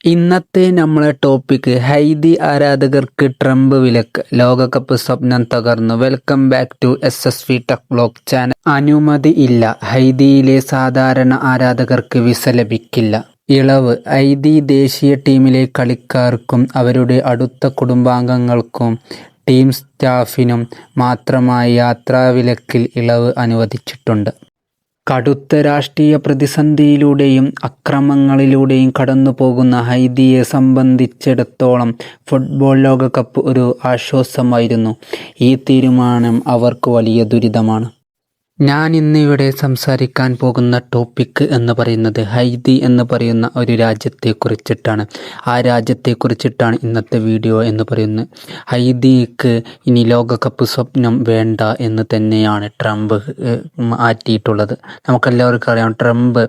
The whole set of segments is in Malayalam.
ഇന്നത്തെ നമ്മളെ ടോപ്പിക് ഹൈദി ആരാധകർക്ക് ട്രംപ് വിലക്ക്, ലോകകപ്പ് സ്വപ്നം തകർന്നു. Welcome back to SSV tech vlog channel. അനുമതി ഇല്ല, ഹൈദിയിലെ സാധാരണ ആരാധകർക്ക് വിസ ലഭിക്കില്ല. ഇളവ്, ഹൈദി ദേശീയ ടീമിലെ കളിക്കാർക്കും അവരുടെ അടുത്ത കുടുംബാംഗങ്ങൾക്കും ടീം സ്റ്റാഫിനും മാത്രമായി യാത്രാവിലക്കിൽ ഇളവ് അനുവദിച്ചിട്ടുണ്ട്. കടുത്ത രാഷ്ട്രീയ പ്രതിസന്ധിയിലൂടെയും അക്രമങ്ങളിലൂടെയും കടന്നുപോകുന്ന ഹൈദിയെ സംബന്ധിച്ചിടത്തോളം ഫുട്ബോൾ ലോകകപ്പ് ഒരു ആശ്വാസമായിരുന്നു. ഈ തീരുമാനം അവർക്ക് വലിയ ദുരിതമാണ്. ഞാൻ ഇന്നിവിടെ സംസാരിക്കാൻ പോകുന്ന ടോപ്പിക് എന്ന് പറയുന്നത് ഹൈദി എന്ന് പറയുന്ന ഒരു രാജ്യത്തെക്കുറിച്ചിട്ടാണ്. ആ രാജ്യത്തെക്കുറിച്ചിട്ടാണ് ഇന്നത്തെ വീഡിയോ എന്ന് പറയുന്നത്. ഹൈദിക്ക് ഇനി ലോകകപ്പ് സ്വപ്നം വേണ്ട എന്ന് തന്നെയാണ് ട്രംപ് മാറ്റിയിട്ടുള്ളത്. നമുക്കെല്ലാവർക്കും അറിയാം, ട്രംപ്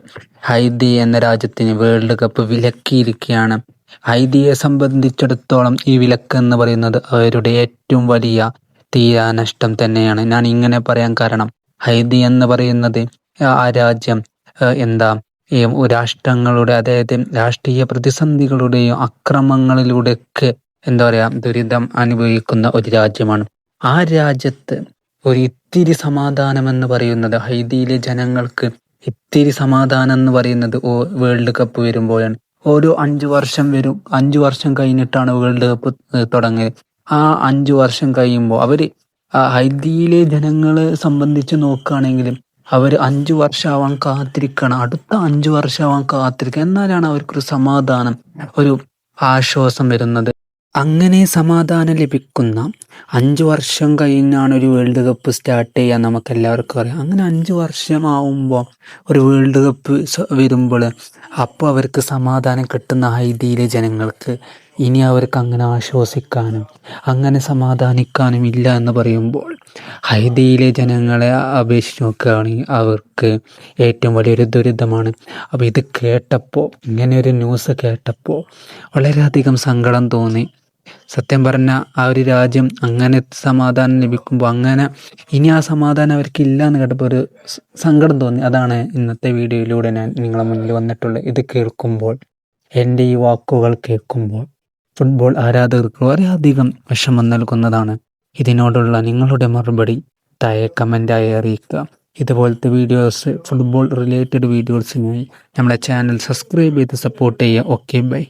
ഹൈദി എന്ന രാജ്യത്തിന് വേൾഡ് കപ്പ് വിലക്കിയിരിക്കുകയാണ്. ഹൈദിയെ സംബന്ധിച്ചിടത്തോളം ഈ വിലക്ക് എന്ന് പറയുന്നത് അവരുടെ ഏറ്റവും വലിയ തീരാനഷ്ടം തന്നെയാണ്. ഞാൻ ഇങ്ങനെ പറയാൻ കാരണം, ഹൈദി എന്ന് പറയുന്നത് ആ രാജ്യം ഈ രാഷ്ട്രങ്ങളുടെ, അതായത് രാഷ്ട്രീയ പ്രതിസന്ധികളുടെയും അക്രമങ്ങളിലൂടെയൊക്കെ ദുരിതം അനുഭവിക്കുന്ന ഒരു രാജ്യമാണ്. ആ രാജ്യത്ത് ഒരു ഇത്തിരി സമാധാനം എന്ന് പറയുന്നത്, ഹൈദിയിലെ ജനങ്ങൾക്ക് ഇത്തിരി സമാധാനം എന്ന് പറയുന്നത് വേൾഡ് കപ്പ് വരുമ്പോഴാണ്. ഓരോ 5 വർഷം വരും. 5 വർഷം കഴിഞ്ഞിട്ടാണ് വേൾഡ് കപ്പ് തുടങ്ങിയത്. ആ 5 വർഷം കഴിയുമ്പോൾ ഹൈദിയിലെ ജനങ്ങളെ സംബന്ധിച്ച് നോക്കുകയാണെങ്കിലും അവർ 5 വർഷമാവാൻ കാത്തിരിക്കണം. അടുത്ത 5 വർഷമാവാൻ കാത്തിരിക്കുക. എന്നാലാണ് അവർക്കൊരു സമാധാനം, ഒരു ആശ്വാസം വരുന്നത്. അങ്ങനെ സമാധാനം ലഭിക്കുന്ന 5 വർഷം കഴിഞ്ഞാണ് ഒരു വേൾഡ് കപ്പ് സ്റ്റാർട്ട് ചെയ്യാൻ നമുക്കെല്ലാവർക്കും അറിയാം. അങ്ങനെ 5 വർഷമാവുമ്പോൾ ഒരു വേൾഡ് കപ്പ് വരുമ്പോൾ അപ്പോൾ അവർക്ക് സമാധാനം കിട്ടുന്ന ഹൈദിയിലെ ജനങ്ങൾക്ക് ഇനി അവർക്ക് അങ്ങനെ ആശ്വസിക്കാനും അങ്ങനെ സമാധാനിക്കാനും ഇല്ല എന്ന് പറയുമ്പോൾ, ഹൈദിയിലെ ജനങ്ങളെ അപേക്ഷിച്ച് നോക്കുകയാണെങ്കിൽ അവർക്ക് ഏറ്റവും വലിയൊരു ദുരിതമാണ്. അപ്പോൾ ഇത് കേട്ടപ്പോൾ, ഇങ്ങനെയൊരു ന്യൂസ് കേട്ടപ്പോൾ വളരെയധികം സങ്കടം തോന്നി. സത്യം പറഞ്ഞാൽ ആ ഒരു രാജ്യം അങ്ങനെ സമാധാനം ലഭിക്കുമ്പോൾ, അങ്ങനെ ഇനി ആ സമാധാനം അവർക്ക് ഇല്ല എന്ന് കേട്ടപ്പോൾ ഒരു സങ്കടം തോന്നി. അതാണ് ഇന്നത്തെ വീഡിയോയിലൂടെ ഞാൻ നിങ്ങളെ മുന്നിൽ വന്നിട്ടുള്ളത്. ഇത് കേൾക്കുമ്പോൾ, എൻ്റെ ഈ വാക്കുകൾ കേൾക്കുമ്പോൾ ഫുട്ബോൾ ആരാധകർക്ക് വളരെയധികം വിഷമം നൽകുന്നതാണ്. ഇതിനോടുള്ള നിങ്ങളുടെ മറുപടി താഴെ കമൻ്റായി അറിയിക്കുക. ഇതുപോലത്തെ വീഡിയോസ്, ഫുട്ബോൾ റിലേറ്റഡ് വീഡിയോസിനായി നമ്മുടെ ചാനൽ സബ്സ്ക്രൈബ് ചെയ്ത് സപ്പോർട്ട് ചെയ്യുക. Okay, by.